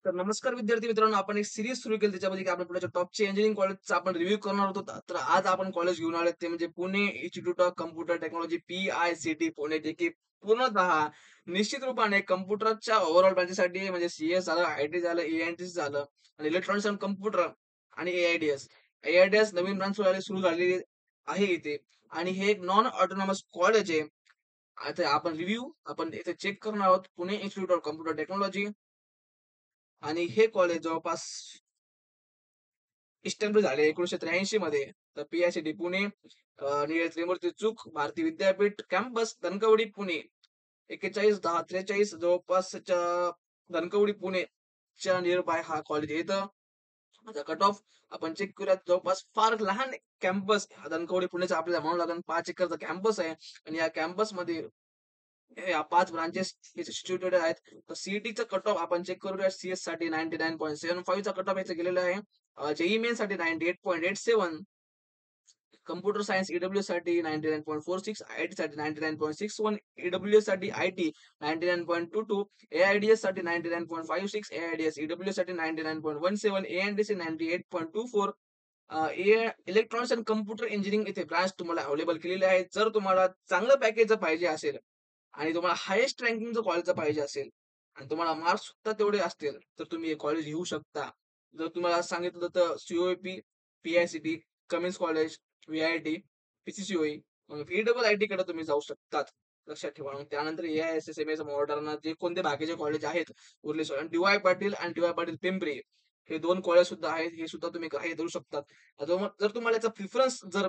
तर नमस्कार विद्यार्थी मित्रांनो, आपण एक सीरीज सुरू केली त्याच्यामध्ये की आपण पुण्याच्या टॉपचे इंजिनिअरिंग कॉलेजचा आपण रिव्ह्यू करणार होतो. तर आज आपण कॉलेज घेऊन आले ते म्हणजे Pune institute of computer technology PICT Pune, जे की पूर्णतः निश्चित रूपाने कॉम्प्युटरच्या ओव्हरऑल ब्रांचेससाठी म्हणजे CS झालं, IT झालं, ENTC झालं आणि इलेक्ट्रॉनिक्स अँड कॉम्प्युटर आणि AIDS. AIDS नवीन ब्रांच सुरू झालेली आहे इथे आणि हे एक नॉन ऑटोनॉमस कॉलेज आहे. आता आपण इथे चेक करणार आहोत Pune institute of computer technology. आणि हे कॉलेज जवळपास इस्टॅब्लिश झाले 1983 मध्ये. तर PICT पुणे, नीरज त्रिमूर्ती चूक, भारती विद्यापीठ कॅम्पस धनकवडी पुणे 411043 जवळपासच्या धनकवडी पुणेच्या नियर बाय हा कॉलेज येतं. आता कट ऑफ आपण चेक करूयात. जवळपास फार लहान कॅम्पस धनकवडी पुणेचा आपल्याला म्हणावं लागेल. 5 एकरचा कॅम्पस आहे आणि या कॅम्पसमध्ये या 5 ब्रांचेस इन्स्टिट्यूटेड आहेत. तर CETचा कट ऑफ आपण चेक करूया. CS साठी 99.75 चा कट ऑफ याचा गेलेला आहे. JEE मेन साठी 98.87, कॉम्प्युटर सायन्स EWS साठी 99.46, IT साठी 99.61, EWS साठी IT 99.22, AIDS साठी 99.56, AIDS EWS साठी 99.17, ANDC 98.24. Electronics and computer engineering इथे ब्रांच तुम्हाला अवेलेबल केलेली आहे. जर तुम्हाला चांगलं पॅकेज पाहिजे असेल आणि तुम्हाला हायेस्ट रँकिंगचं कॉलेजचं पाहिजे असेल आणि तुम्हाला मार्क्स सुद्धा तेवढे असतील, तर तुम्ही हे कॉलेज घेऊ शकता. जर तुम्हाला सांगितलं तर COEP, PICT, Cummins college, VIT, PCCOE, मग VIIT कडे तुम्ही जाऊ शकतात. लक्षात ठेवा. मग त्यानंतर AISSMS, मॉडर्न जे कोणते बाकीचे कॉलेज आहेत उरले सोडून DY पाटील आणि DY पाटील पिंपरी हे 2 कॉलेज सुद्धा आहेत. हे सुद्धा तुम्ही काही करू शकतात. जर तुम्हाला याचा प्रिफरन्स जर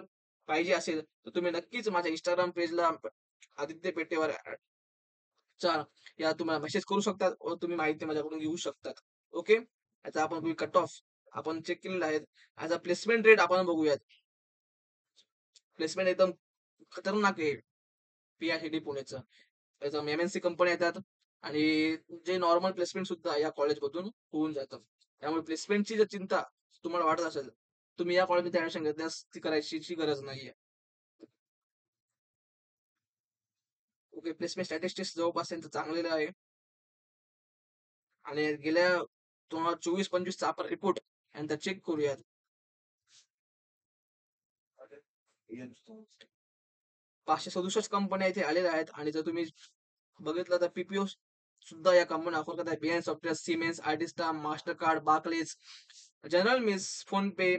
पाहिजे असेल, तर तुम्ही नक्कीच माझ्या Instagram पेजला आदित्य पेटेवर चा या तुम्हाला मेसेज करू शकतात व तुम्ही माहिती माझ्याकडून घेऊ शकतात. ओके. याचा आपण कट ऑफ आपण चेक केलेला आहे. ॲज अ प्लेसमेंट रेट आपण बघूयात. प्लेसमेंट एकदम खतरनाक आहे PICT पुणेचं. त्याचं MNC कंपन्या येतात आणि जे नॉर्मल प्लेसमेंट सुद्धा या कॉलेजमधून होऊन जातं. त्यामुळे प्लेसमेंटची जर चिंता तुम्हाला वाटत असेल, तुम्ही या कॉलेजमध्ये ऍडमिशन घेतल्यास ती करायची गरज नाहीये. ओके. प्लेसमेंट स्टॅटिस्टिक्स जवळपास त्यांचं चांगलेलं आहे आणि गेल्या 2024-25 चा आपण रिपोर्ट यांचा चेक करूयात. 567 कंपन्या इथे आलेल्या आहेत आणि जर तुम्ही बघितलं तर PPO सुद्धा या कंपन्या ऑफर करतात. BN software, Siemens, Artista, Mastercard, Barclays, General Mills, PhonePe,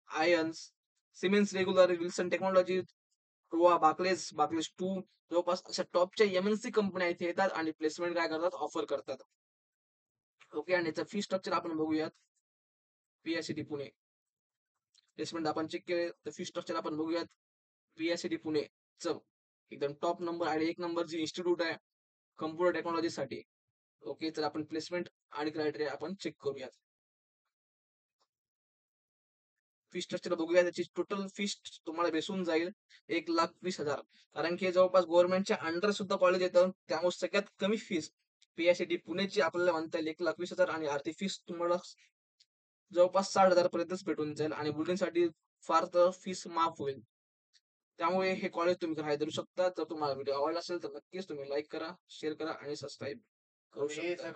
Ions, Siemens regular, Wilson technology, रुआ, बार्कलेज 2 जवळपास अशा टॉपच्या MNC कंपन्या इथे येतात आणि प्लेसमेंट काय करतात, ऑफर करतात. ओके. आणि याचं फी स्ट्रक्चर आपण बघूयात. PICT पुणे प्लेसमेंट आपण चेक केले तर फी स्ट्रक्चर आपण बघूयात. PICT पुणेचं एकदम टॉप नंबर आणि 1 नंबरची इन्स्टिट्यूट आहे कम्प्युटर टेक्नॉलॉजीसाठी. ओके. तर आपण प्लेसमेंट आणि क्रायटेरिया आपण चेक करूयात. फी स्ट्रक्चर बघूया. त्याची टोटल फीस तुम्हाला बेसून जाईल 1,20,000. कारण की हे जवळपास गव्हर्नमेंटच्या अंडर सुद्धा कॉलेज येतं. त्यामुळे सगळ्यात कमी फीस PICT पुणेची आपल्याला म्हणता येईल 1,20,000 आणि आर्थिक फीस तुम्हाला जवळपास 60,000 पर्यंतच भेटून जाईल आणि मुलींसाठी फार तर फीस माफ होईल. त्यामुळे हे कॉलेज तुम्ही ग्राह्य धरू शकता. जर तुम्हाला व्हिडिओ आवडला असेल तर नक्कीच तुम्ही लाईक करा, शेअर करा आणि सबस्क्राईब करू शकता.